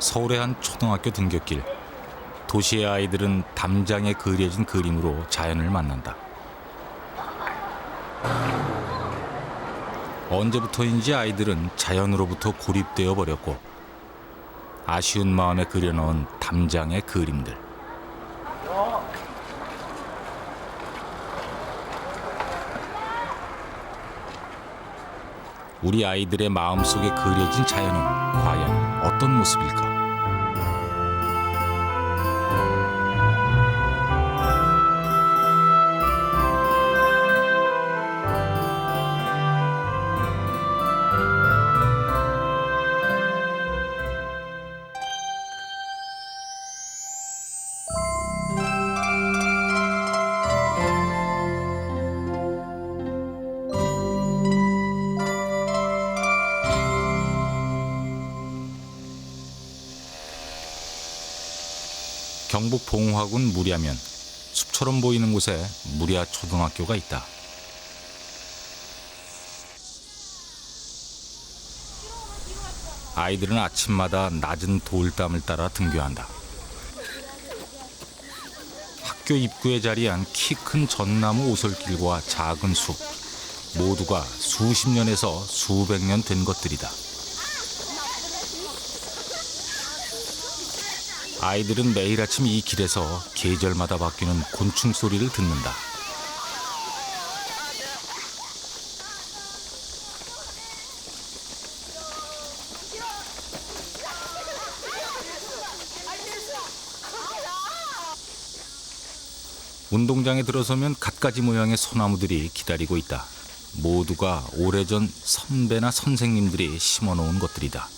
서울의 한 초등학교 등굣길. 도시의 아이들은 담장에 그려진 그림으로 자연을 만난다. 언제부터인지 아이들은 자연으로부터 고립되어 버렸고 아쉬운 마음에 그려놓은 담장의 그림들. 우리 아이들의 마음속에 그려진 자연은 과연 어떤 모습일까? 경북 봉화군 무랴면 숲처럼 보이는 곳에 무랴 초등학교가 있다. 아이들은 아침마다 낮은 돌담을 따라 등교한다. 학교 입구에 자리한 키 큰 전나무 오솔길과 작은 숲, 모두가 수십 년에서 수백 년 된 것들이다. 아이들은 매일 아침 이 길에서 계절마다 바뀌는 곤충 소리를 듣는다. 운동장에 들어서면 갖가지 모양의 소나무들이 기다리고 있다. 모두가 오래전 선배나 선생님들이 심어놓은 것들이다.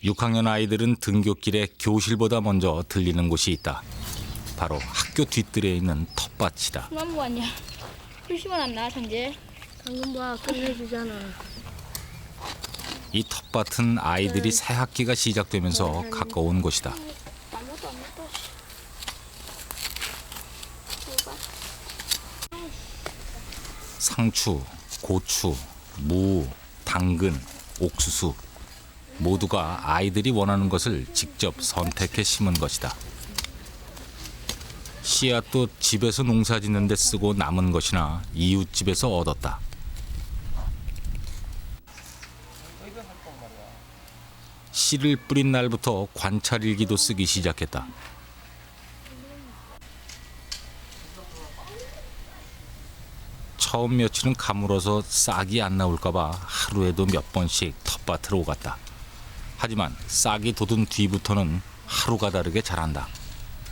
6학년 아이들은 등굣길에 교실보다 먼저 들리는 곳이 있다. 바로 학교 뒤뜰에 있는 텃밭이다. 소나무 아니야. 풀 심어놨나 장재? 방금 봐 끝내주잖아. 이 텃밭은 아이들이 새 학기가 시작되면서 가까운 곳이다. 아무것도 안 했다. 상추, 고추, 무, 당근, 옥수수 모두가 아이들이 원하는 것을 직접 선택해 심은 것이다. 씨앗도 집에서 농사 짓는 데 쓰고 남은 것이나 이웃집에서 얻었다. 씨를 뿌린 날부터 관찰일기도 쓰기 시작했다. 처음 며칠은 가물어서 싹이 안 나올까 봐 하루에도 몇 번씩 텃밭으로 오갔다. 하지만 싹이 돋은 뒤부터는 하루가 다르게 자란다.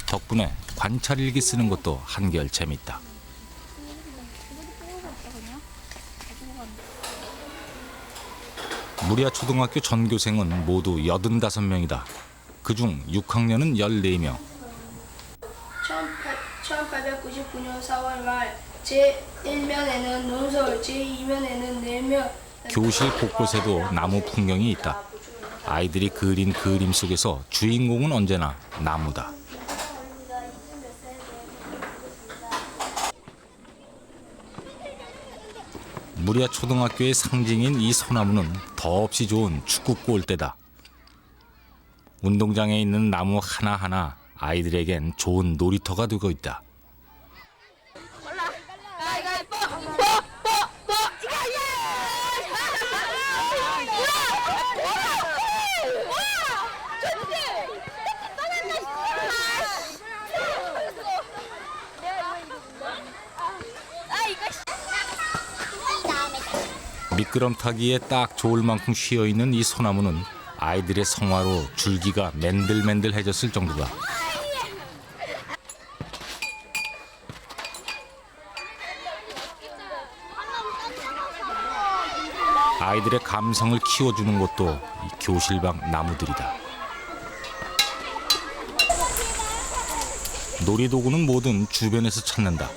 덕분에 관찰일기 쓰는 것도 한결 재밌다. 무랴 초등학교 전교생은 모두 85명이다. 그중 6학년은 14명. 1899년 4월 말 제1면에는 논설, 제2면에는 내면 교실 곳곳에도 나무 풍경이 있다. 아이들이 그린 그림 속에서 주인공은 언제나 나무다. 무랴 초등학교의 상징인 이 소나무는 더없이 좋은 축구 골대다. 운동장에 있는 나무 하나하나 아이들에겐 좋은 놀이터가 되고 있다. 미끄럼타기에 딱 좋을 만큼 휘어있는 이 소나무는 아이들의 성화로 줄기가 맨들맨들해졌을 정도다. 아이들의 감성을 키워주는 것도 이 교실 밖 나무들이다. 놀이도구는 뭐든 주변에서 찾는다.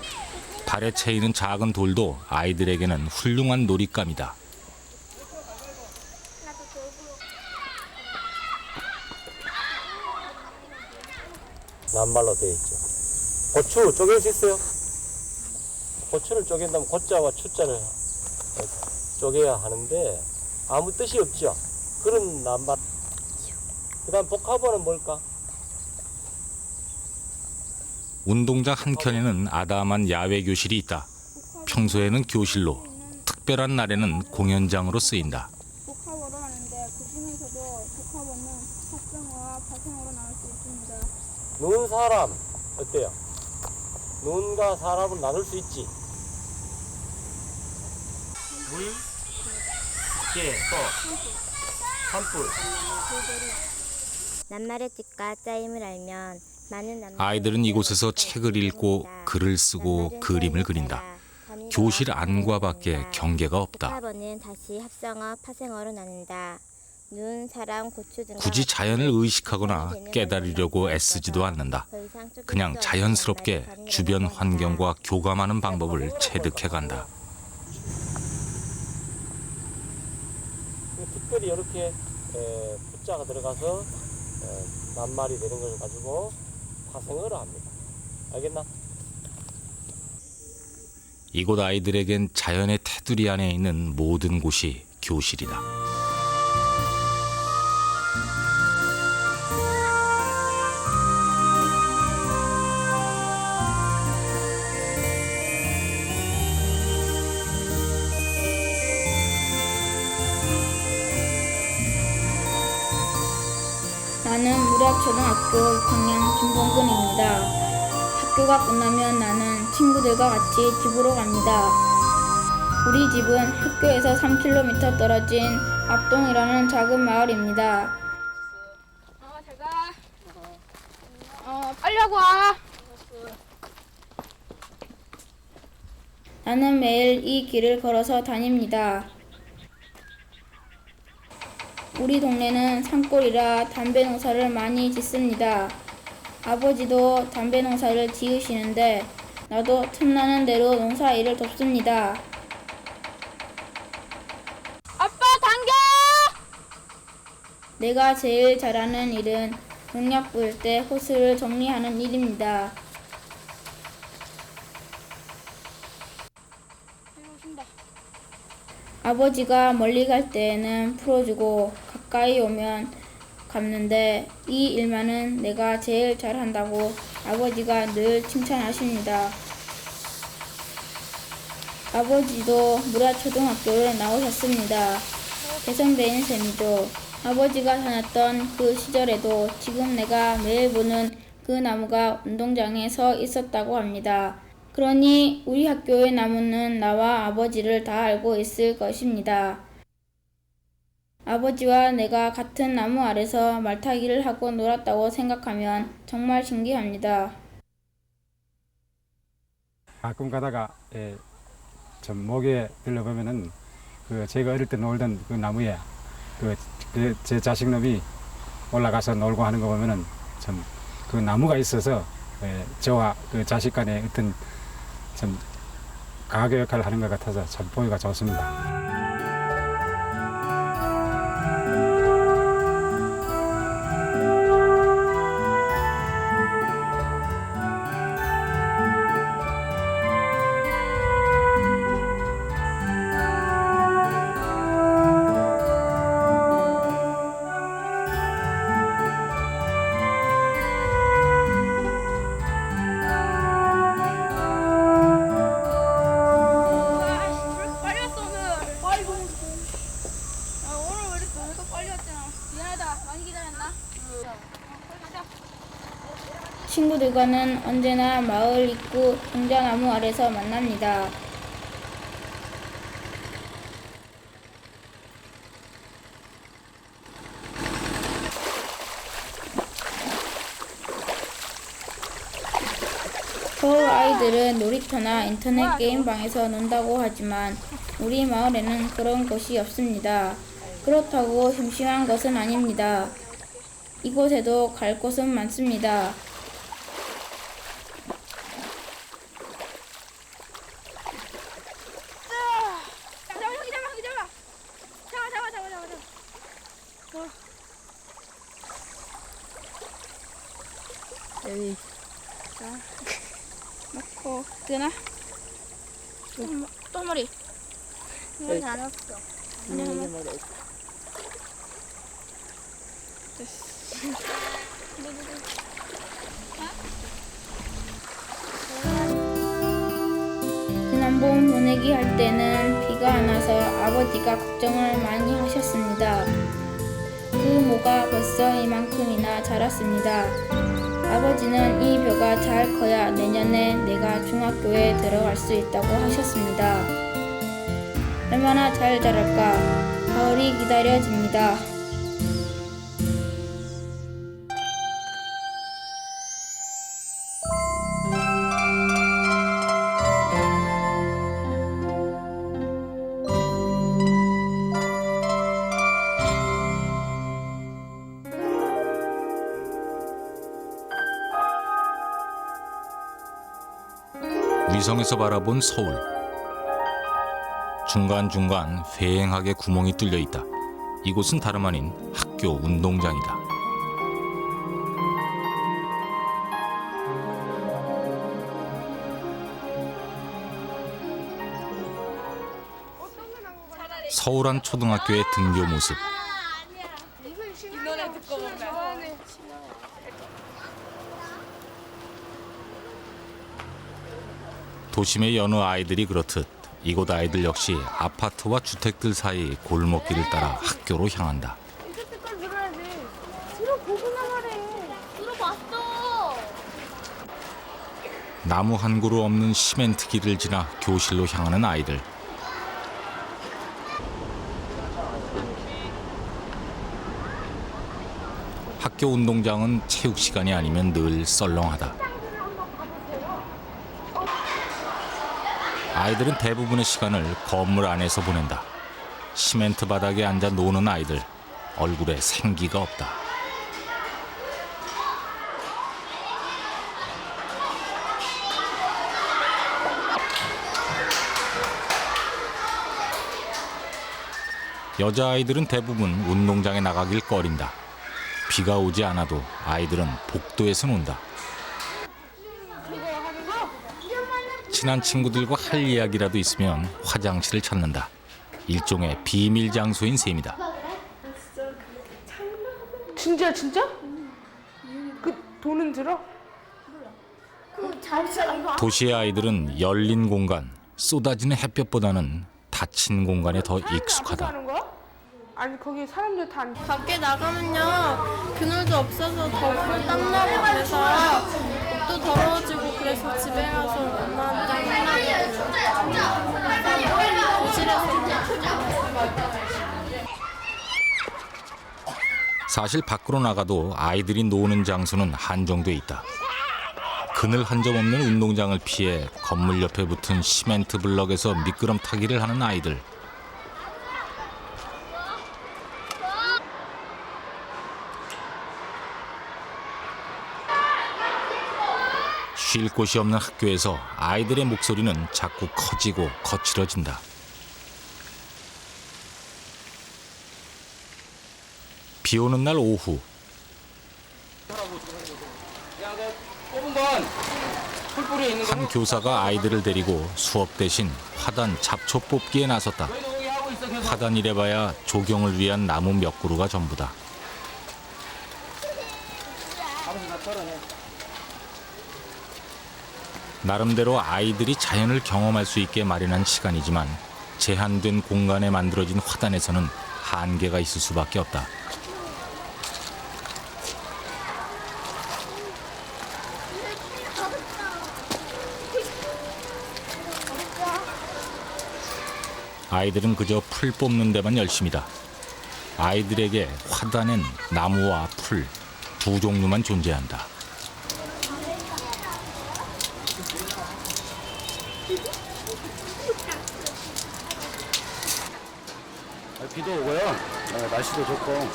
발에 채이는 작은 돌도 아이들에게는 훌륭한 놀잇감이다. 낱말로 되어 있죠. 고추 쪼갤 수 있어요? 고추를 쪼갠다면 고자와 추자를 쪼개야 하는데 아무 뜻이 없죠. 그런 남밭. 그 다음 복합어는 뭘까? 운동장 한켠에는 아담한 야외 교실이 있다. 평소에는 교실로, 특별한 날에는 공연장으로 쓰인다. 복합어로 하는데 그 중에서도 복합어는 합성어와 파생어로 나올 수 있습니다. 눈 사람 어때요? 눈과 사람을 나눌 수 있지. 물, 개, 또 산불. 낱말의 뜻과 짜임을 알면 많은 낱말의 아이들은 이곳에서 뜻을 책을 읽고 알게 글을 쓰고 낱말은 그림을 짜임을 그린다. 따라 단위가 교실 안과 밖에 나눈다. 경계가 없다. 복합어는 다시 합성어, 파생어로 나눈다. 눈, 사람, 고추 등과 굳이 같이 자연을 의식하거나 하나의 개념을 깨달으려고 만들어 애쓰지도 않는다. 더 이상 쫓을 그냥 수 없는 자연스럽게 낱말이 가능하다는 주변 것이다. 환경과 교감하는 방법을 체득해간다. 특별히 이렇게 붙자가 들어가서 낱말이 되는 것을 가지고 파생어를 합니다. 알겠나? 이곳 아이들에겐 자연의 테두리 안에 있는 모든 곳이 교실이다. 나는 무락초등학교 6학년 김봉근입니다. 학교가 끝나면 나는 친구들과 같이 집으로 갑니다. 우리 집은 학교에서 3km 떨어진 압동이라는 작은 마을입니다. 잘 가. 빨리 하고 와. 나는 매일 이 길을 걸어서 다닙니다. 우리 동네는 산골이라 담배 농사를 많이 짓습니다. 아버지도 담배 농사를 지으시는데 나도 틈나는 대로 농사 일을 돕습니다. 아빠 당겨! 내가 제일 잘하는 일은 농약 뿌릴 때 호스를 정리하는 일입니다. 아버지가 멀리 갈 때에는 풀어주고 가까이 오면 갚는데 이 일만은 내가 제일 잘한다고 아버지가 늘 칭찬하십니다. 아버지도 무라초등학교를 나오셨습니다. 대선배인 셈이죠. 아버지가 다녔던 그 시절에도 지금 내가 매일 보는 그 나무가 운동장에 서 있었다고 합니다. 그러니 우리 학교의 나무는 나와 아버지를 다 알고 있을 것입니다. 아버지와 내가 같은 나무 아래서 말타기를 하고 놀았다고 생각하면 정말 신기합니다. 가끔 가다가 좀 목에 들러보면은 그 제가 어릴 때 놀던 그 나무에 제 자식놈이 올라가서 놀고 하는 거 보면은 참 그 나무가 있어서 저와 그 자식 간에 어떤 참 가교 역할을 하는 것 같아서 참 보기가 좋습니다. 친구들과는 언제나 마을 입구 종자나무 아래서 만납니다. 서울 아이들은 놀이터나 인터넷 게임방에서 논다고 하지만 우리 마을에는 그런 곳이 없습니다. 그렇다고 심심한 것은 아닙니다. 이곳에도 갈 곳은 많습니다. 여기 넣고 뜨나? 또 한 마리. 이거 다 넣었어. 분위기 먹어. 지난번 보내기 할 때는 비가 안 와서 아버지가 걱정을 많이 하셨습니다. 그 모가 벌써 이만큼이나 자랐습니다. 아버지는 이 벼가 잘 커야 내년에 내가 중학교에 들어갈 수 있다고 하셨습니다. 얼마나 잘 자랄까 가을이 기다려집니다. 위성에서 바라본 서울. 중간중간 휑하게 구멍이 뚫려 있다. 이곳은 다름 아닌 학교 운동장이다. 서울 한 초등학교의 등교 모습. 도심의 여느 아이들이 그렇듯 이곳 아이들 역시 아파트와 주택들 사이 골목길을 따라 학교로 향한다. 나무 한 그루 없는 시멘트 길을 지나 교실로 향하는 아이들. 학교 운동장은 체육 시간이 아니면 늘 썰렁하다. 아이들은 대부분의 시간을 건물 안에서 보낸다. 시멘트 바닥에 앉아 노는 아이들, 얼굴에 생기가 없다. 여자아이들은 대부분 운동장에 나가길 꺼린다. 비가 오지 않아도 아이들은 복도에서 논다. 친한 친구들과 할 이야기라도 있으면 화장실을 찾는다. 일종의 비밀 장소인 셈이다. 진짜? 그 돈은 들어? 도시의 아이들은 열린 공간, 쏟아지는 햇볕보다는 닫힌 공간에 더 익숙하다. 하는 거야? 아니 거기 사람들 다 밖에 나가면요 그늘도 없어서 덥고 땀나고 그래서 옷도 더러워지고 그래서 집에 가서 엄마한테 혼나고 교실에서 사실 밖으로 나가도 아이들이 노는 장소는 한정돼 있다. 그늘 한 점 없는 운동장을 피해 건물 옆에 붙은 시멘트 블럭에서 미끄럼 타기를 하는 아이들. 쉴 곳이 없는 학교에서 아이들의 목소리는 자꾸 커지고 거칠어진다. 비 오는 날 오후. 한 교사가 아이들을 데리고 수업 대신 화단 잡초 뽑기에 나섰다. 화단이래봐야 조경을 위한 나무 몇 그루가 전부다. 나름대로 아이들이 자연을 경험할 수 있게 마련한 시간이지만 제한된 공간에 만들어진 화단에서는 한계가 있을 수밖에 없다. 아이들은 그저 풀 뽑는 데만 열심이다. 아이들에게 화단엔 나무와 풀 두 종류만 존재한다. 비도 오고요. 날씨도 좋고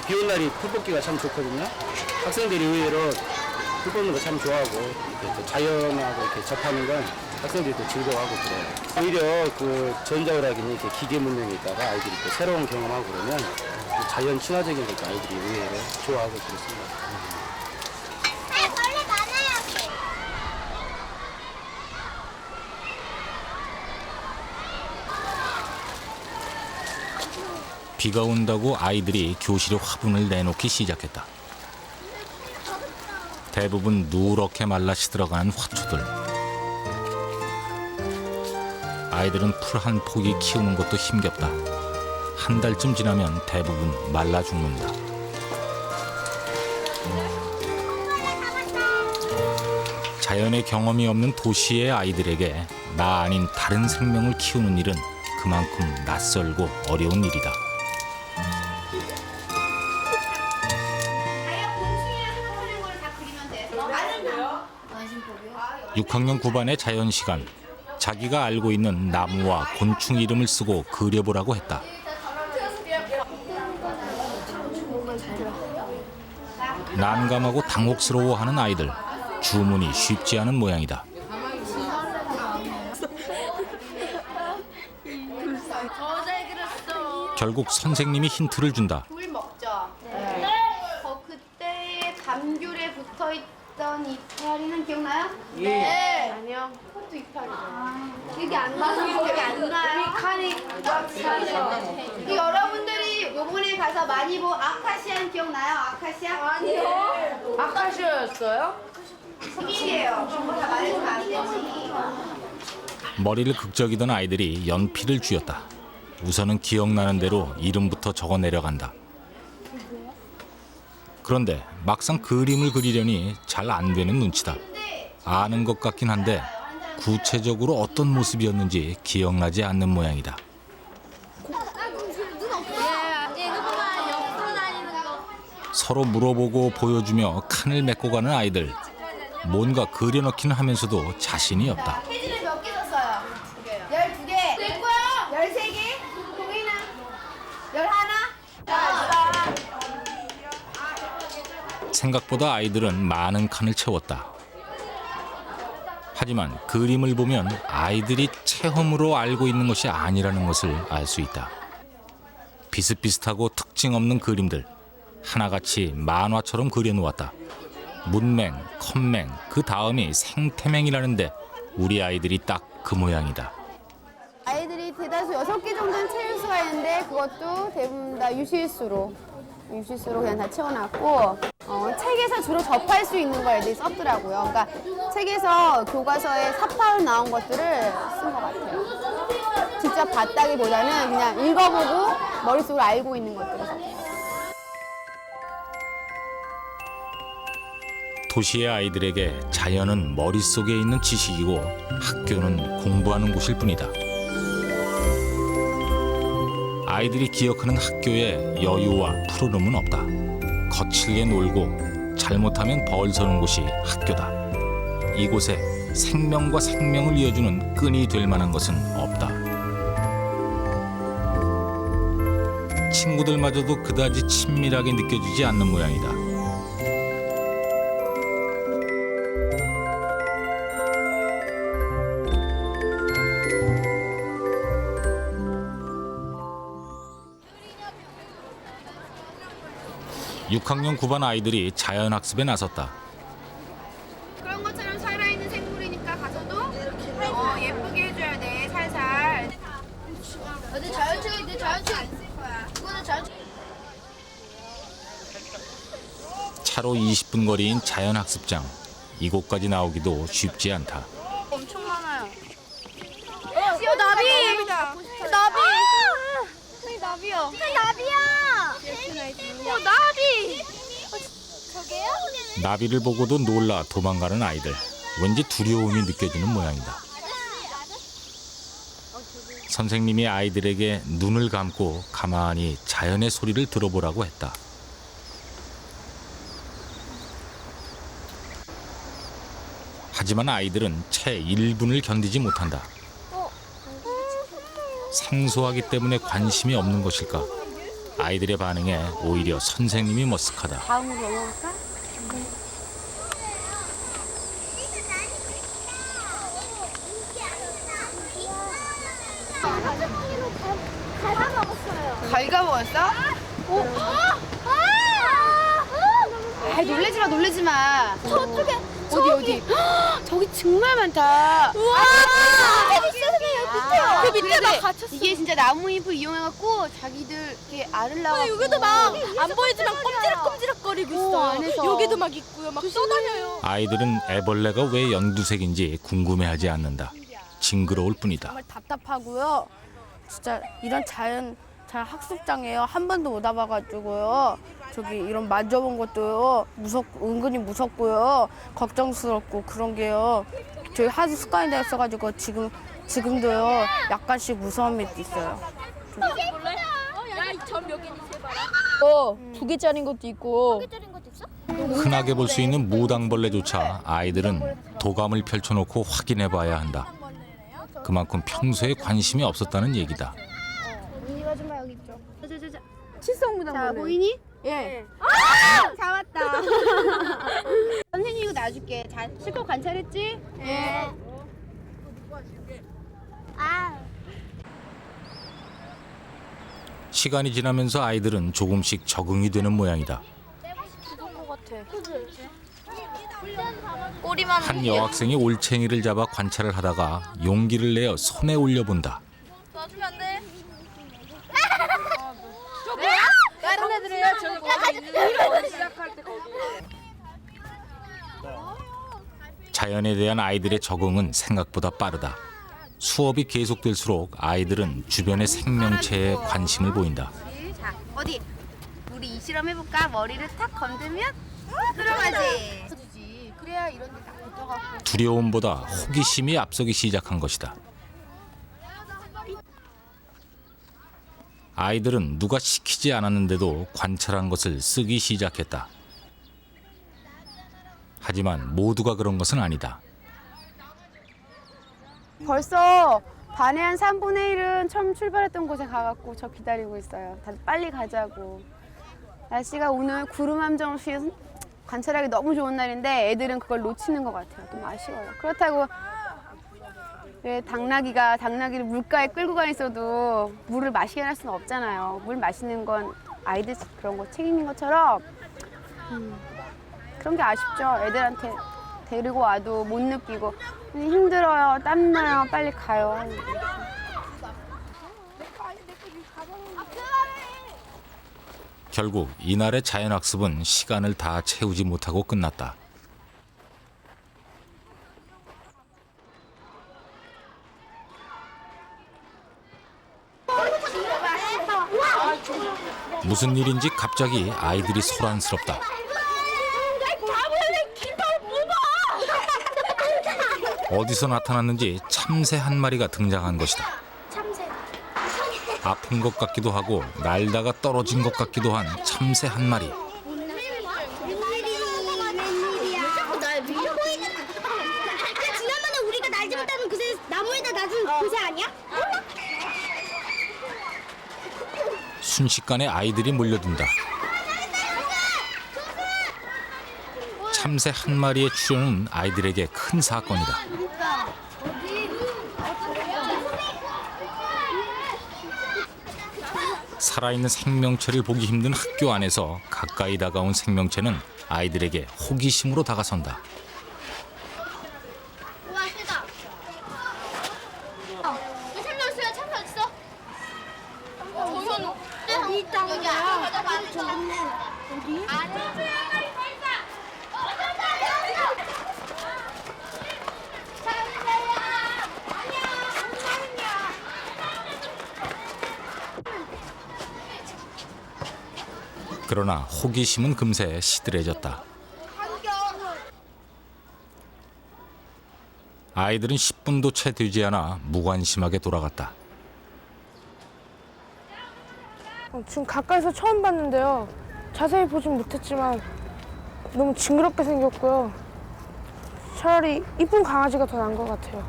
비 온 날이 풀 뽑기가 참 좋거든요. 학생들이 의외로 풀 뽑는 거 참 좋아하고 이렇게 또 자연하고 이렇게 접하는 건 학생들이 또 즐거워하고 그래요. 오히려 그 전자오락이니 이렇게 기계 문명에 있다가 아이들이 또 새로운 경험하고 그러면 또 자연 친화적인 것도 아이들이 의외로 좋아하고 그렇습니다. 비가 온다고 아이들이 교실에 화분을 내놓기 시작했다. 대부분 누렇게 말라 시들어가는 화초들. 아이들은 풀 한 포기 키우는 것도 힘겹다. 한 달쯤 지나면 대부분 말라 죽는다. 자연의 경험이 없는 도시의 아이들에게 나 아닌 다른 생명을 키우는 일은 그만큼 낯설고 어려운 일이다. 6학년 9반의 자연 시간. 자기가 알고 있는 나무와 곤충 이름을 쓰고 그려보라고 했다. 난감하고 당혹스러워하는 아이들. 주문이 쉽지 않은 모양이다. 결국 선생님이 힌트를 준다. 굴 먹죠? 네. 그때의 감귤에 붙어있던 이파리는 기억나요? 네. 아니요. 그것도 이파리죠. 기억이 안 나서 기억이 안 나요. 칸이 그 여러분들이 요번에 가서 많이 본 아카시아는 기억나요? 아카시아? 아니요. 아카시아였어요? 비밀이에요. 다 말해주면 안 되지. 머리를 극적이던 아이들이 연필을 쥐었다. 우선은 기억나는 대로 이름부터 적어 내려간다. 그런데 막상 그림을 그리려니 잘 안 되는 눈치다. 아는 것 같긴 한데 구체적으로 어떤 모습이었는지 기억나지 않는 모양이다. 서로 물어보고 보여주며 칸을 메고 가는 아이들. 뭔가 그려넣기는 하면서도 자신이 없다. 페이지를 몇 개 썼어요? 12개. 됐고요. 13개. 동이는 11. 생각보다 아이들은 많은 칸을 채웠다. 하지만 그림을 보면 아이들이 체험으로 알고 있는 것이 아니라는 것을 알 수 있다. 비슷비슷하고 특징 없는 그림들. 하나같이 만화처럼 그려놓았다. 문맹, 컴맹, 그 다음이 생태맹이라는데 우리 아이들이 딱 그 모양이다. 아이들이 대다수 6개 정도는 채울 수가 있는데 그것도 대부분 다 유실수로 그냥 다 채워놨고 책에서 주로 접할 수 있는 걸 애들이 썼더라고요. 그러니까 책에서 교과서에 사파로 나온 것들을 쓴 것 같아요. 직접 봤다기보다는 그냥 읽어보고 머릿속으로 알고 있는 것들을 썼어요. 도시의 아이들에게 자연은 머릿속에 있는 지식이고 학교는 공부하는 곳일 뿐이다. 아이들이 기억하는 학교에 여유와 푸르름은 없다. 거칠게 놀고 잘못하면 벌 서는 곳이 학교다. 이곳에 생명과 생명을 이어주는 끈이 될 만한 것은 없다. 친구들마저도 그다지 친밀하게 느껴지지 않는 모양이다. (6학년 9반) 아이들이 자연학습에 나섰다. 그런 것처럼 살아있는 생물이니까 가서도 예쁘게 해줘야 돼, 살살. 어디 자연책 있대, 자연책 안 쓸 거야. 그거는 자연책. 차로 20분 거리인 자연학습장. 이곳까지 나오기도 쉽지 않다. 엄청 많아요. 나비! 나비! 저기 나비요. 저기 나비야! 나비! 저게요? 나비를 보고도 놀라 도망가는 아이들. 왠지 두려움이 느껴지는 모양이다. 선생님이 아이들에게 눈을 감고 가만히 자연의 소리를 들어보라고 했다. 하지만 아이들은 채 1분을 견디지 못한다. 생소하기 때문에 관심이 없는 것일까? 아이들의 반응에 오히려 선생님이 머쓱하다. 다음으로 넘어갈까? 갈가 먹었어? 놀래지 마. 저쪽에 어디? 저기 정말 많다. 우와! 여기 있어, 선생님. 아, 그 밑에 막 갇혔어. 이게 진짜 나무잎을 이용해갖고 자기들 이렇게 알을 낳아. 여기도 막 안 보이지만 꼼지락꼼지락거리고 있어. 안에서. 여기도 막 있고요. 막 떠다녀요. 아이들은 애벌레가 왜 연두색인지 궁금해하지 않는다. 징그러울 뿐이다. 정말 답답하고요. 진짜 이런 자연 학습장에요. 한 번도 못 와봐가지고요. 저기 이런 만져본 것도요. 은근히 무섭고요. 걱정스럽고 그런 게요. 저희 하도 습관이 됐어가지고 지금도요. 약간씩 무서움이 있어요. 두 개짜리인 것도 있고. 흔하게 볼 수 있는 무당벌레조차 아이들은 도감을 펼쳐놓고 확인해봐야 한다. 그만큼 평소에 관심이 없었다는 얘기다. 이거 좀 봐, 여기 있죠. 자. 칠성무당 자, 벌레. 보이니? 예. 잡았다. 선생님 이거 놔줄게. 자, 실컷 관찰했지? 예. 시간이 지나면서 아이들은 조금씩 적응이 되는 모양이다. 꼬리만 한 여학생이 올챙이를 잡아 관찰을 하다가 용기를 내어 손에 올려본다. 놔주면 안 돼. 다른 애들이야. 저기 거기 있는 시작할 때 거기. 자연에 대한 아이들의 적응은 생각보다 빠르다. 수업이 계속될수록 아이들은 주변의 생명체에 관심을 보인다. 자, 어디? 우리 이 실험 해볼까? 머리를 탁 건들면 들어가지. 그래야 이런 데 딱 붙어갖고. 두려움보다 호기심이 앞서기 시작한 것이다. 아이들은 누가 시키지 않았는데도 관찰한 것을 쓰기 시작했다. 하지만 모두가 그런 것은 아니다. 벌써 반의 한 3분의 1은 처음 출발했던 곳에 가갖고 저 기다리고 있어요. 다들 빨리 가자고. 날씨가 오늘 구름 함정 없이 관찰하기 너무 좋은 날인데 애들은 그걸 놓치는 것 같아요. 너무 아쉬워요. 그렇다고 왜 당나귀를 물가에 끌고 가 있어도 물을 마시게 할 수는 없잖아요. 물 마시는 건 아이들 그런 거 책임인 것처럼 그런 게 아쉽죠. 애들한테 데리고 와도 못 느끼고 힘들어요, 땀나요, 빨리 가요. 결국 이날의 자연학습은 시간을 다 채우지 못하고 끝났다. 무슨 일인지 갑자기 아이들이 소란스럽다. 어디서 나타났는지 참새 한 마리가 등장한 것이다. 아픈 것 같기도 하고 날다가 떨어진 것 같기도 한 참새 한 마리. 지난번에 우리가 날지 못하는 그새 나무에다 놔준 그새 아니야? 순식간에 아이들이 몰려든다. 참새 한 마리의 출현은 아이들에게 큰 사건이다. 살아있는 생명체를 보기 힘든 학교 안에서 가까이 다가온 생명체는 아이들에게 호기심으로 다가선다. 우와 세다. 왜 참새 어딨어요? 참새 어딨어? 여기 있다. 여기야. 어디? 참새 한 마리 더 있다. 참새야. 안녕. 그러나 호기심은 금세 시들해졌다. 아이들은 10분도 채 되지 않아 무관심하게 돌아갔다. 지금 가까이서 처음 봤는데요. 자세히 보진 못했지만 너무 징그럽게 생겼고요. 차라리 이쁜 강아지가 더 나은 것 같아요.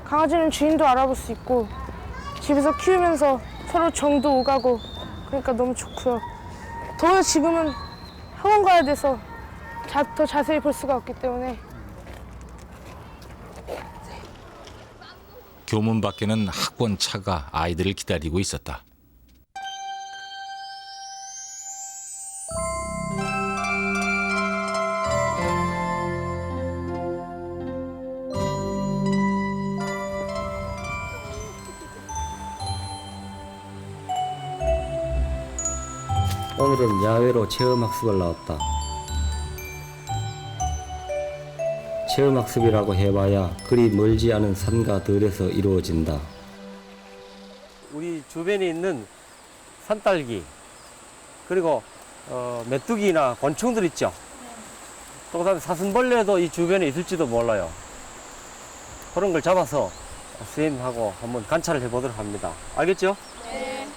강아지는 주인도 알아볼 수 있고 집에서 키우면서 서로 정도 오가고 그러니까 너무 좋고요. 더불어 지금은 학원 가야 돼서 더 자세히 볼 수가 없기 때문에 교문 밖에는 학원 차가 아이들을 기다리고 있었다. 오늘은 야외로 체험학습을 나왔다. 체험학습이라고 해봐야 그리 멀지 않은 산과 들에서 이루어진다. 우리 주변에 있는 산딸기 그리고 메뚜기나 곤충들 있죠. 또 그다음에 사슴벌레도 이 주변에 있을지도 몰라요. 그런 걸 잡아서 선생님하고 한번 관찰을 해보도록 합니다. 알겠죠? 네.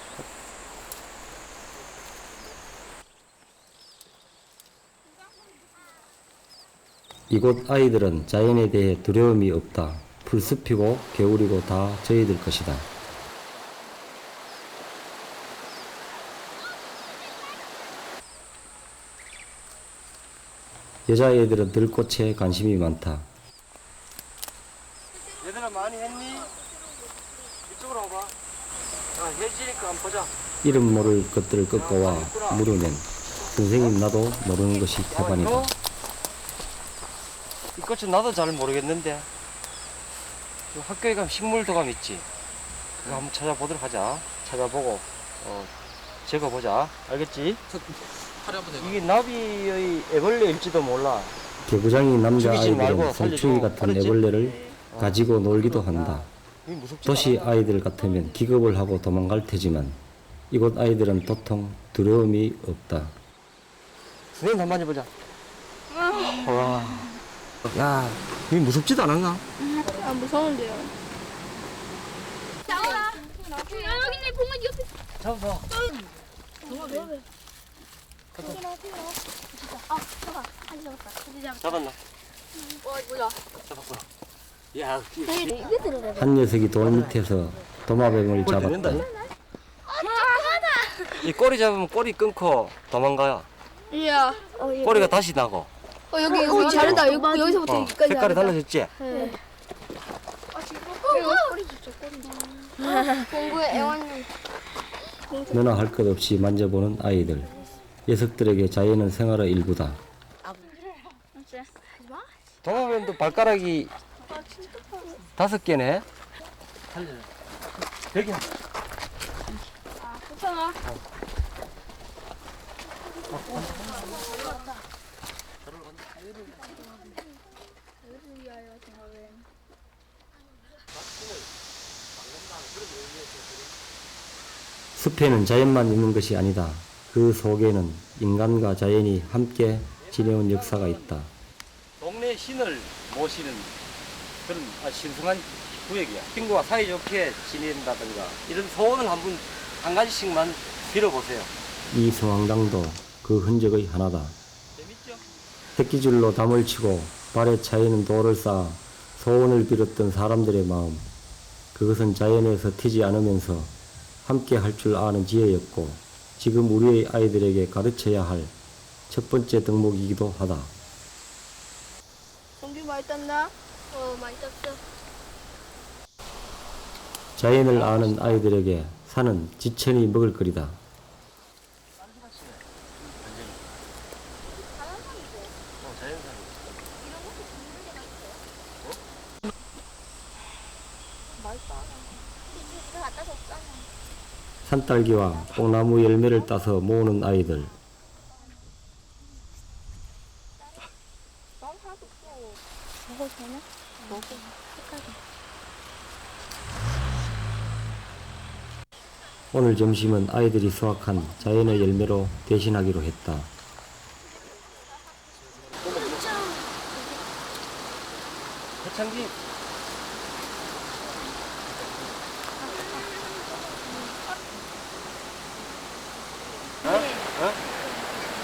이곳 아이들은 자연에 대해 두려움이 없다. 풀숲이고 겨울이고 다 저희들 것이다. 여자애들은 들꽃에 관심이 많다. 얘들아 많이 했니? 이쪽으로 와봐. 해지니까 한번 보자. 이름 모를 것들을 꺾어와 물으면 선생님 나도 모르는 것이 태반이다. 이 꽃은 나도 잘 모르겠는데 학교에 가면 식물도감 있지. 그거 한번 찾아보도록 하자. 찾아보고 적어보자. 알겠지? 이게 나비의 애벌레일지도 몰라. 개구장이 남자 죽이지 말고 아이들은 살려줘. 송충이 같은 알았지? 애벌레를 가지고 놀기도 한다. 이게 무섭지 도시 않아? 아이들 같으면 기겁을 하고 도망갈 테지만 이곳 아이들은 도통 두려움이 없다. 선생님 한번 만져보자. 와. 야, 이게 무섭지도 않았나? 아 무서운데요. 나와라. 여기 내 봉은 옆에. 잡아. 잡았나? 뭐야? 잡았구나. 야, 한 녀석이 돌 밑에서 도마뱀을 꼬리 잡았다. 들린다. 이 꼬리 잡으면 꼬리 끊고 도망가요. 이야. 꼬리가 다시 나고. 여기 잘한다. 여기서부터 여기까지. 색깔이 달라졌지? 공부에 애완용. 너나 할 것 없이 만져보는 아이들. 녀석들에게 자연은 생활의 일부다. 도마뱀도 발가락이 5개네. 여기. 괜찮아. 숲에는 자연만 있는 것이 아니다. 그 속에는 인간과 자연이 함께 지내온 역사가 있다. 동네 신을 모시는 그런 신성한 구역이야. 친구와 사이좋게 지낸다든가 이런 소원을 한 가지씩만 빌어보세요. 이 성황당도 그 흔적의 하나다. 재밌죠? 새끼줄로 담을 치고 발에 차이는 돌을 쌓아 소원을 빌었던 사람들의 마음. 그것은 자연에서 튀지 않으면서 함께 할 줄 아는 지혜였고 지금 우리의 아이들에게 가르쳐야 할 첫 번째 덕목이기도 하다. 공기 많이 땄나? 많이 땄어. 자연을 아는 아이들에게 산은 지천이 먹을거리다. 산딸기와 뽕나무 열매를 따서 모으는 아이들. 오늘 점심은 아이들이 수확한 자연의 열매로 대신하기로 했다. 해창기.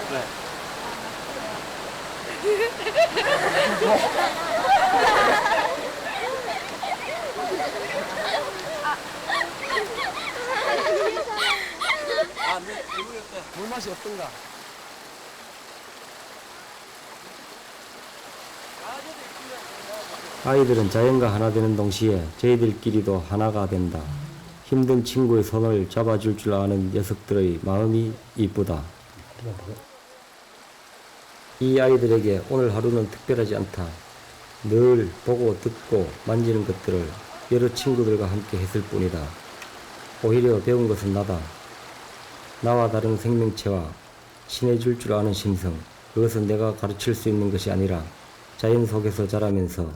그래. 물맛이 어떤가? 아이들은 자연과 하나 되는 동시에 저희들끼리도 하나가 된다. 힘든 친구의 손을 잡아줄 줄 아는 녀석들의 마음이 이쁘다. 이 아이들에게 오늘 하루는 특별하지 않다. 늘 보고 듣고 만지는 것들을 여러 친구들과 함께 했을 뿐이다. 오히려 배운 것은 나다. 나와 다른 생명체와 친해질 줄 아는 심성, 그것은 내가 가르칠 수 있는 것이 아니라 자연 속에서 자라면서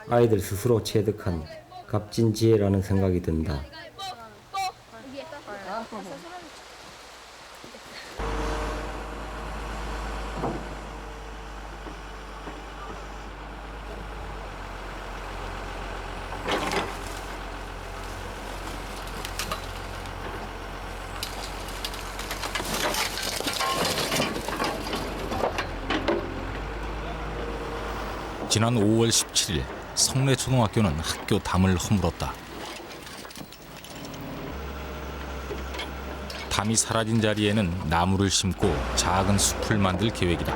아이들 스스로 체득한 값진 지혜라는 생각이 든다. 지난 5월 17일 성내초등학교는 학교 담을 허물었다. 담이 사라진 자리에는 나무를 심고 작은 숲을 만들 계획이다.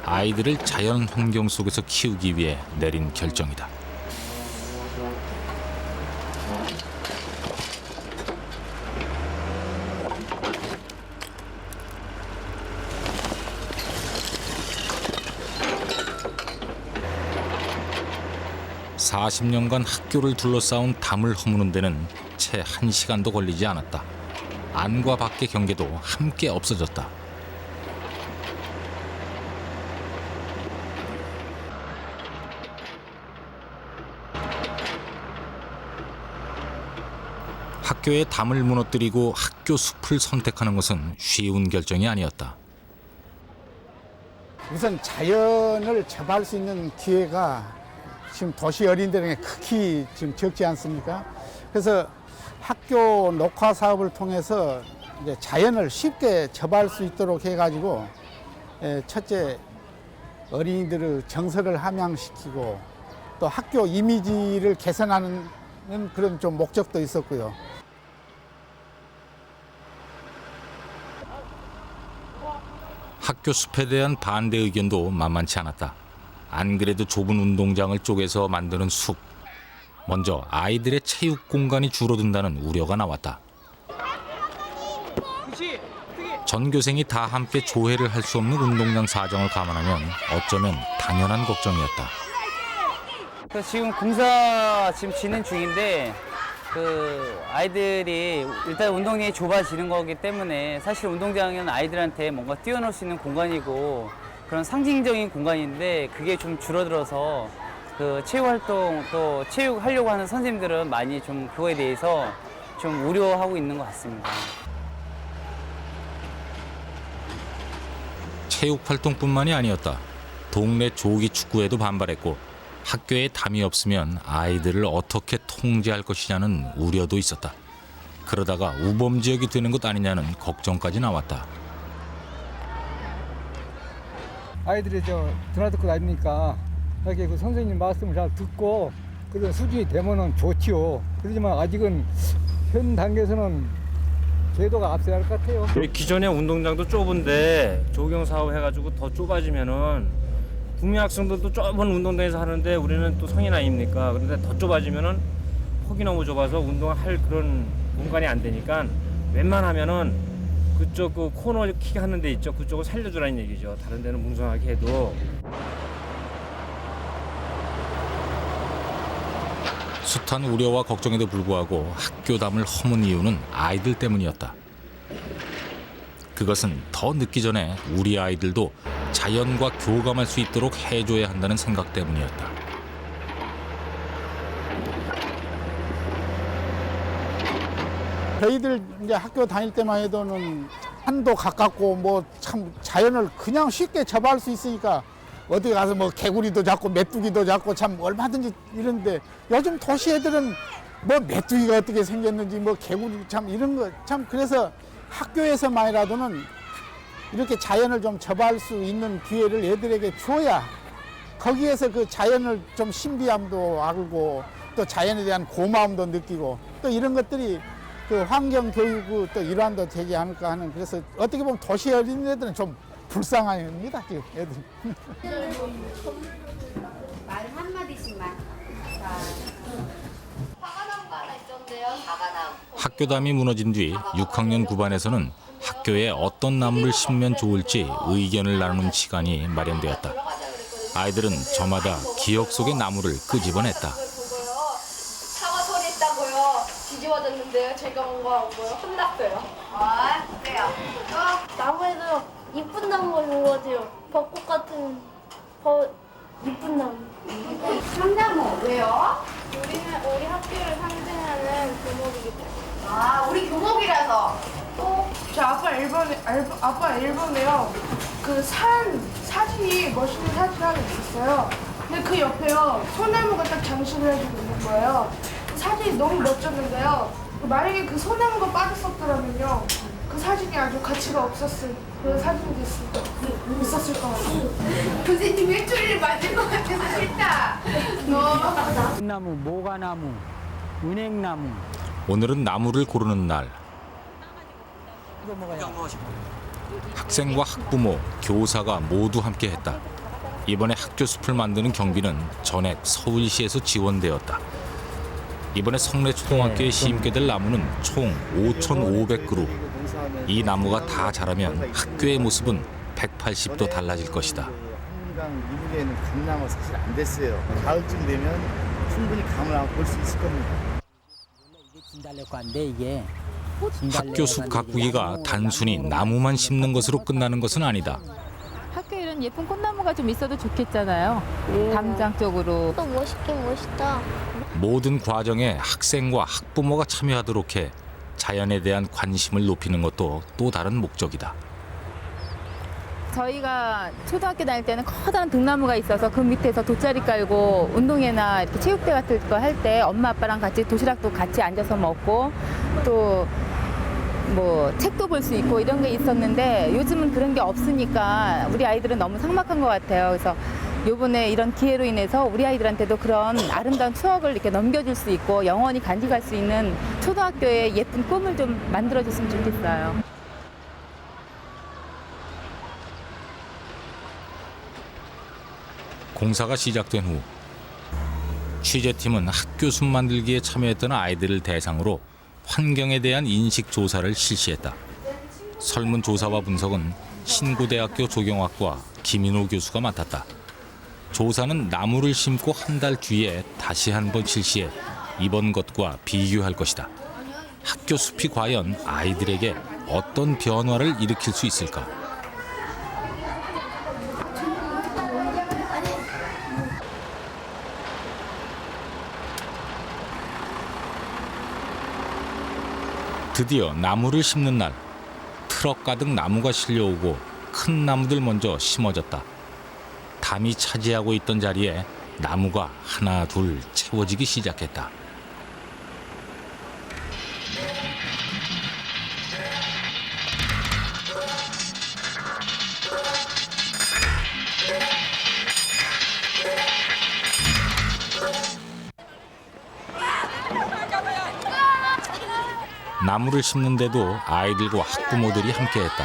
아이들을 자연 환경 속에서 키우기 위해 내린 결정이다. (40년간) 학교를 둘러싸운 담을 허무는 데는 채 1시간도 걸리지 않았다. 안과 밖의 경계도 함께 없어졌다. 학교의 담을 무너뜨리고 학교 숲을 선택하는 것은 쉬운 결정이 아니었다. 우선 자연을 접할 수 있는 기회가 지금 도시 어린이들에게 극히 지금 적지 않습니까? 그래서 학교 녹화 사업을 통해서 이제 자연을 쉽게 접할 수 있도록 해가지고 첫째 어린이들의 정서를 함양시키고 또 학교 이미지를 개선하는 그런 좀 목적도 있었고요. 학교 숲에 대한 반대 의견도 만만치 않았다. 안 그래도 좁은 운동장을 쪼개서 만드는 숲. 먼저 아이들의 체육 공간이 줄어든다는 우려가 나왔다. 전교생이 다 함께 조회를 할 수 없는 운동장 사정을 감안하면 어쩌면 당연한 걱정이었다. 지금 공사 진행 중인데 아이들이 일단 운동장이 좁아지는 거기 때문에 사실 운동장은 아이들한테 뭔가 뛰어놀 수 있는 공간이고 그런 상징적인 공간인데 그게 좀 줄어들어서 체육활동 또 체육하려고 하는 선생님들은 많이 좀 그거에 대해서 좀 우려하고 있는 것 같습니다. 체육활동뿐만이 아니었다. 동네 조기 축구에도 반발했고 학교에 담이 없으면 아이들을 어떻게 통제할 것이냐는 우려도 있었다. 그러다가 우범지역이 되는 것 아니냐는 걱정까지 나왔다. 아이들이 드나듣고 다니니까 이렇게 그 선생님 말씀을 잘 듣고 그런 수준이 되면은 좋지요. 그렇지만 아직은 현 단계에서는 제도가 앞서야 할 것 같아요. 기존의 운동장도 좁은데 조경 사업 해가지고 더 좁아지면은 국민 학생들도 좁은 운동장에서 하는데 우리는 또 성인 아닙니까? 그런데 더 좁아지면은 폭이 너무 좁아서 운동할 그런 공간이 안 되니까 웬만하면은 그쪽 코너킥 하는 데 있죠. 그쪽을 살려주라는 얘기죠. 다른 데는 뭉성하게 해도. 숱한 우려와 걱정에도 불구하고 학교 담을 허문 이유는 아이들 때문이었다. 그것은 더 늦기 전에 우리 아이들도 자연과 교감할 수 있도록 해줘야 한다는 생각 때문이었다. 저희들 이제 학교 다닐 때만 해도는 산도 가깝고 뭐 참 자연을 그냥 쉽게 접할 수 있으니까 어디 가서 뭐 개구리도 잡고 메뚜기도 잡고 참 얼마든지 이런데 요즘 도시 애들은 뭐 메뚜기가 어떻게 생겼는지 뭐 개구리 참 이런 거 참 그래서 학교에서만이라도는 이렇게 자연을 좀 접할 수 있는 기회를 애들에게 줘야 거기에서 그 자연을 좀 신비함도 알고 또 자연에 대한 고마움도 느끼고 또 이런 것들이 그 환경 교육의 또 일환도 되지 않을까 하는 그래서 어떻게 보면 도시 어린이들은 좀 불쌍합니다 지금 애들. 말 한마디씩만. 사과나무 하나 있던데요. 사과나무. 학교 담이 무너진 뒤 6학년 9반에서는 학교에 어떤 나무를 심으면 좋을지 의견을 나누는 시간이 마련되었다. 아이들은 저마다 기억 속의 나무를 끄집어냈다. 사과 소리 했다고요. 뒤집어졌는데요. 제가 뭔가 혼났어요. 아, 그래요. 나무에도 이쁜 아빠 앨범에요. 그 사진이 멋있는 사진 하나 있었어요. 근데 그 옆에요 소나무가 딱 장식을 해주고 있는 거예요. 그 사진이 너무 멋졌는데요. 만약에 그 소나무가 빠졌었더라면요, 그 사진이 아주 가치가 없었을 그 사진이 있었을 것 같아요. 선생님 회초리를 맞을 것 같아서 싫다. 나무, 모가나무, 은행나무. 오늘은 나무를 고르는 날. 학생과 학부모, 교사가 모두 함께했다. 이번에 학교 숲을 만드는 경비는 전액 서울시에서 지원되었다. 이번에 성내초등학교에 심게 될 나무는 총 5,500그루. 이 나무가 다 자라면 학교의 모습은 180도 달라질 것이다. 한강 이북에는 감나무 사실 안 됐어요. 가을쯤 되면 충분히 감을 볼 수 있을 겁니다. 진달래과인데 이게 학교 숲 가꾸기가 단순히 나무만 심는 것으로 끝나는 것은 아니다. 학교에 이런 예쁜 꽃나무가 좀 있어도 좋겠잖아요. 담장 쪽으로. 또 멋있긴 멋있다. 모든 과정에 학생과 학부모가 참여하도록 해 자연에 대한 관심을 높이는 것도 또 다른 목적이다. 저희가 초등학교 다닐 때는 커다란 등나무가 있어서 그 밑에서 돗자리 깔고 운동회나 이렇게 체육대 같은 거 할 때 엄마 아빠랑 같이 도시락도 같이 앉아서 먹고 또 뭐 책도 볼 수 있고 이런 게 있었는데 요즘은 그런 게 없으니까 우리 아이들은 너무 삭막한 것 같아요. 그래서 요번에 이런 기회로 인해서 우리 아이들한테도 그런 아름다운 추억을 이렇게 넘겨줄 수 있고 영원히 간직할 수 있는 초등학교의 예쁜 꿈을 좀 만들어줬으면 좋겠어요. 공사가 시작된 후 취재팀은 학교 숲 만들기에 참여했던 아이들을 대상으로 환경에 대한 인식 조사를 실시했다. 설문조사와 분석은 신구대학교 조경학과 김인호 교수가 맡았다. 조사는 나무를 심고 한 달 뒤에 다시 한번 실시해 이번 것과 비교할 것이다. 학교 숲이 과연 아이들에게 어떤 변화를 일으킬 수 있을까? 드디어 나무를 심는 날. 트럭 가득 나무가 실려오고 큰 나무들 먼저 심어졌다. 담이 차지하고 있던 자리에 나무가 하나 둘 채워지기 시작했다. 나무를 심는데도 아이들과 학부모들이 함께했다.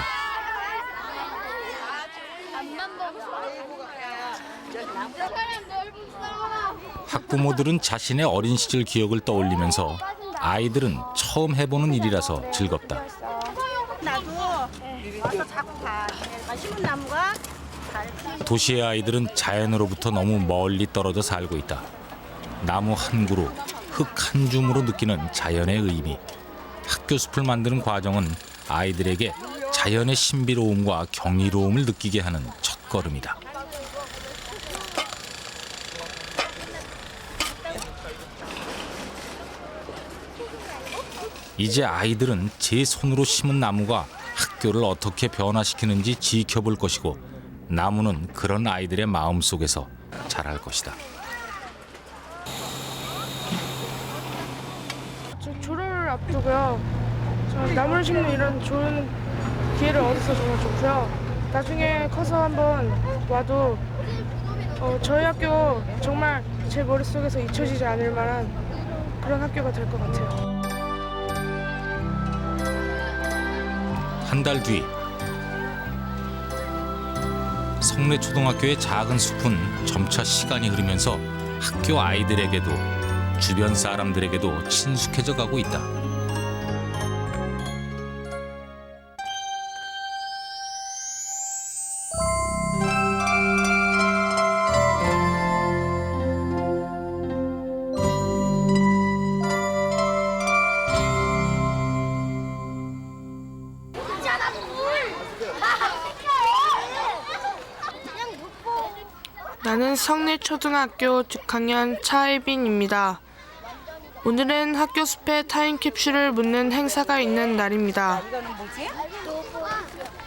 학부모들은 자신의 어린 시절 기억을 떠올리면서 아이들은 처음 해보는 일이라서 즐겁다. 나도 와서 자꾸 봐. 심은 나무가 도시의 아이들은 자연으로부터 너무 멀리 떨어져 살고 있다. 나무 한 그루, 흙 한 줌으로 느끼는 자연의 의미. 학교 숲을 만드는 과정은 아이들에게 자연의 신비로움과 경이로움을 느끼게 하는 첫걸음이다. 이제 아이들은 제 손으로 심은 나무가 학교를 어떻게 변화시키는지 지켜볼 것이고 나무는 그런 아이들의 마음속에서 자랄 것이다. 졸업을 앞두고요. 저 나무를 심는 이런 좋은 기회를 얻어서 정말 좋고요. 나중에 커서 한번 와도 저희 학교 정말 제 머릿속에서 잊혀지지 않을 만한 그런 학교가 될 것 같아요. 한 달 뒤 성내초등학교의 작은 숲은 점차 시간이 흐르면서 학교 아이들에게도 주변 사람들에게도 친숙해져 가고 있다. 나는 성내초등학교 6학년 차혜빈입니다. 오늘은 학교 숲에 타임캡슐을 묻는 행사가 있는 날입니다. 이거는 뭐지?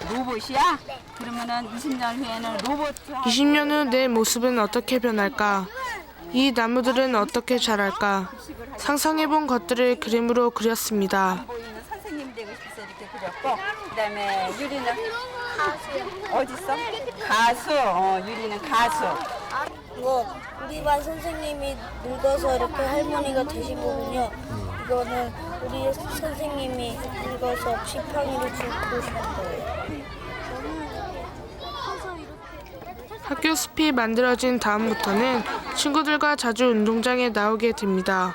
로봇이야? 그러면은 20년 후에는 로봇. 20년 후 내 모습은 어떻게 변할까? 이 나무들은 어떻게 자랄까? 상상해본 것들을 그림으로 그렸습니다. 보이는 선생님이 되고 싶어서 이렇게 그렸고, 그다음에 유리는 어디 있어? 가수. 유리는 가수. 이거 우리 반 선생님이 늙어서 이렇게 할머니가 되신 거군요. 이거는 우리 선생님이 늙어서 지팡이를 짚고 싶은 거예요. 학교 숲이 만들어진 다음부터는 친구들과 자주 운동장에 나오게 됩니다.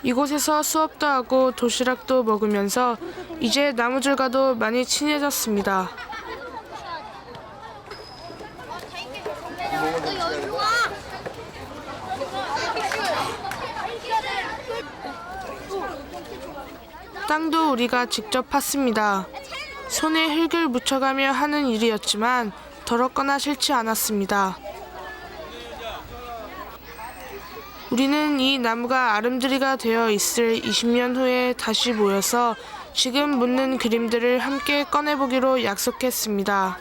이곳에서 수업도 하고 도시락도 먹으면서 이제 나무들과도 많이 친해졌습니다. 땅도 우리가 직접 팠습니다. 손에 흙을 묻혀가며 하는 일이었지만 더럽거나 싫지 않았습니다. 우리는 이 나무가 아름드리가 되어 있을 20년 후에 다시 모여서 지금 묻는 그림들을 함께 꺼내보기로 약속했습니다.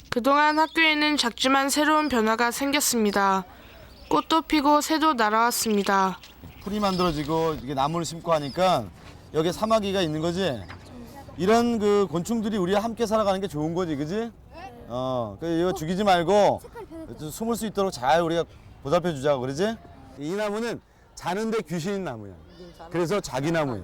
그동안 학교에는 작지만 새로운 변화가 생겼습니다. 꽃도 피고 새도 날아왔습니다. 풀이 만들어지고 이게 나무를 심고 하니까 여기에 사마귀가 있는 거지. 이런 그 곤충들이 우리와 함께 살아가는 게 좋은 거지, 그지? 이거 죽이지 말고 숨을 수 있도록 잘 우리가 보살펴 주자고, 그러지? 이 나무는 자는데 귀신인 나무야. 그래서 자기나무야.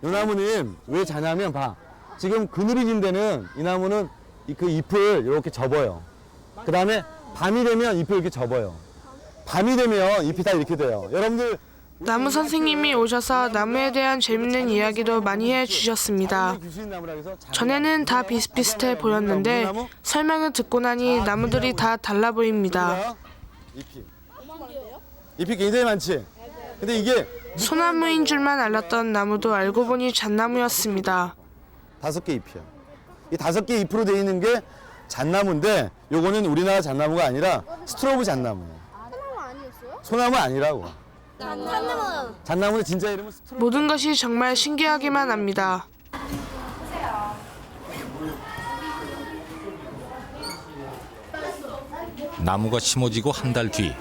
이 나무는 왜 자냐면 봐. 지금 그늘이 진 데는 이 나무는 그 잎을 이렇게 접어요. 그 다음에 밤이 되면 잎을 이렇게 접어요. 밤이 되면 잎이 다 이렇게 돼요. 여러분들 나무 선생님이 오셔서 나무에 대한 재밌는 이야기도 많이 해주셨습니다. 전에는 다 비슷비슷해 보였는데 설명을 듣고 나니 나무들이 다 달라 보입니다. 잎이 굉장히 많지? 근데 이게 소나무인 줄만 알았던 나무도 알고 보니 잣나무였습니다. 5개 잎이야. 이 5개 잎으로 되어 있는 게 잣나무인데 요거는 우리나라 잣나무가 아니라 스트로브 잣나무예요. 소나무 아니었어요? 소나무 아니라고. 잣나무는 진짜 이름은 스트로브. 모든 것이 정말 신기하기만 합니다. 나무가 심어지고 한 달 뒤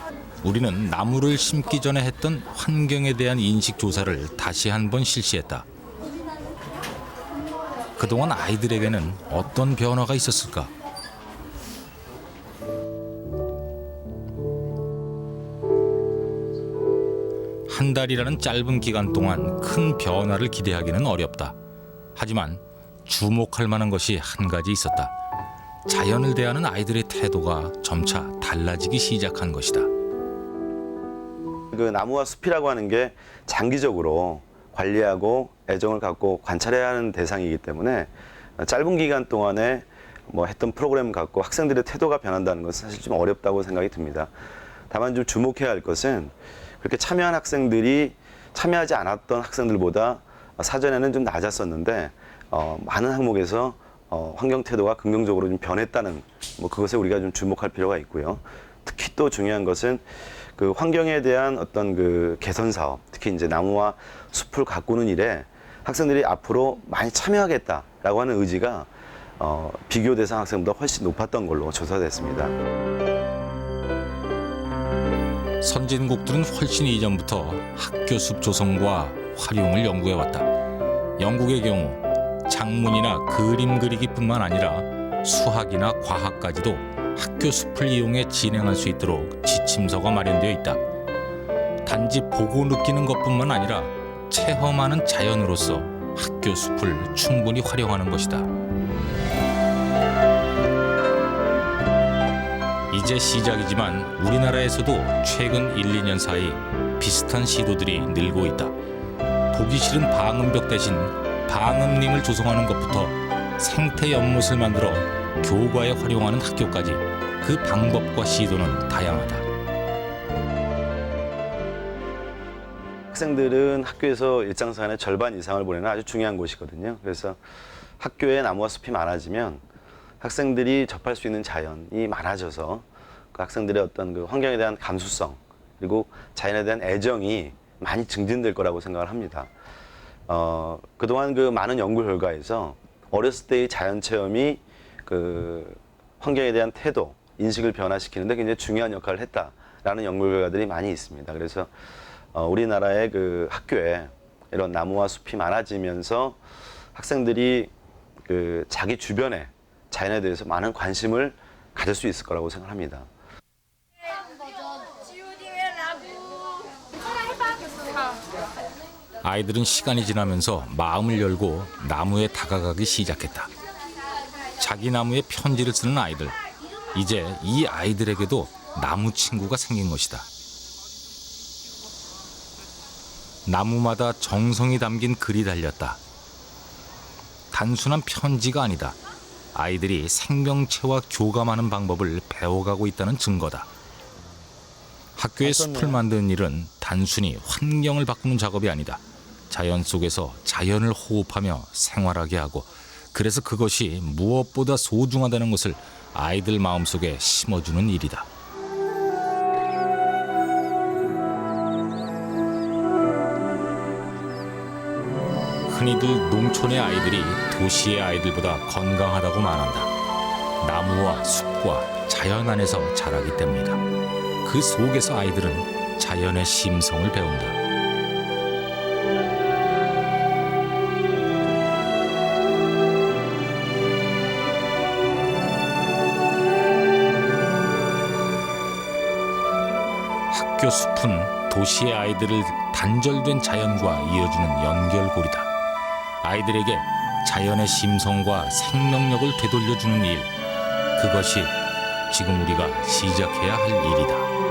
우리는 나무를 심기 전에 했던 환경에 대한 인식 조사를 다시 한번 실시했다. 그동안 아이들에게는 어떤 변화가 있었을까? 한 달이라는 짧은 기간 동안 큰 변화를 기대하기는 어렵다. 하지만 주목할 만한 것이 한 가지 있었다. 자연을 대하는 아이들의 태도가 점차 달라지기 시작한 것이다. 그 나무와 숲이라고 하는 게 장기적으로 관리하고 애정을 갖고 관찰해야 하는 대상이기 때문에 짧은 기간 동안에 뭐 했던 프로그램 갖고 학생들의 태도가 변한다는 것은 사실 좀 어렵다고 생각이 듭니다. 다만 좀 주목해야 할 것은 그렇게 참여한 학생들이 참여하지 않았던 학생들보다 사전에는 좀 낮았었는데 많은 항목에서 환경 태도가 긍정적으로 좀 변했다는 그것에 우리가 좀 주목할 필요가 있고요. 특히 또 중요한 것은 그 환경에 대한 어떤 그 개선 사업, 특히 이제 나무와 숲을 가꾸는 일에 학생들이 앞으로 많이 참여하겠다라고 하는 의지가 비교 대상 학생보다 훨씬 높았던 걸로 조사됐습니다. 선진국들은 훨씬 이전부터 학교 숲 조성과 활용을 연구해왔다. 영국의 경우 작문이나 그림 그리기뿐만 아니라 수학이나 과학까지도 학교 숲을 이용해 진행할 수 있도록 지침서가 마련되어 있다. 단지 보고 느끼는 것뿐만 아니라 체험하는 자연으로서 학교 숲을 충분히 활용하는 것이다. 이제 시작이지만 우리나라에서도 최근 1, 2년 사이 비슷한 시도들이 늘고 있다. 보기 싫은 방음벽 대신 방음림을 조성하는 것부터 생태 연못을 만들어 교과에 활용하는 학교까지 그 방법과 시도는 다양하다. 학생들은 학교에서 일상생활의 절반 이상을 보내는 아주 중요한 곳이거든요. 그래서 학교에 나무와 숲이 많아지면 학생들이 접할 수 있는 자연이 많아져서 그 학생들의 어떤 그 환경에 대한 감수성 그리고 자연에 대한 애정이 많이 증진될 거라고 생각을 합니다. 그동안 그 많은 연구 결과에서 어렸을 때의 자연 체험이 그 환경에 대한 태도, 인식을 변화시키는데 굉장히 중요한 역할을 했다라는 연구 결과들이 많이 있습니다. 그래서 우리나라의 그 학교에 이런 나무와 숲이 많아지면서 학생들이 그 자기 주변에 자연에 대해서 많은 관심을 가질 수 있을 거라고 생각합니다. 아이들은 시간이 지나면서 마음을 열고 나무에 다가가기 시작했다. 자기 나무에 편지를 쓰는 아이들. 이제 이 아이들에게도 나무 친구가 생긴 것이다. 나무마다 정성이 담긴 글이 달렸다. 단순한 편지가 아니다. 아이들이 생명체와 교감하는 방법을 배워가고 있다는 증거다. 학교의 숲을 만드는 일은 단순히 환경을 바꾸는 작업이 아니다. 자연 속에서 자연을 호흡하며 생활하게 하고 그래서 그것이 무엇보다 소중하다는 것을 아이들 마음속에 심어주는 일이다. 흔히들 농촌의 아이들이 도시의 아이들보다 건강하다고 말한다. 나무와 숲과 자연 안에서 자라기 때문이다. 그 속에서 아이들은 자연의 심성을 배운다. 학교 숲은 도시의 아이들을 단절된 자연과 이어주는 연결고리다. 아이들에게 자연의 심성과 생명력을 되돌려주는 일, 그것이 지금 우리가 시작해야 할 일이다.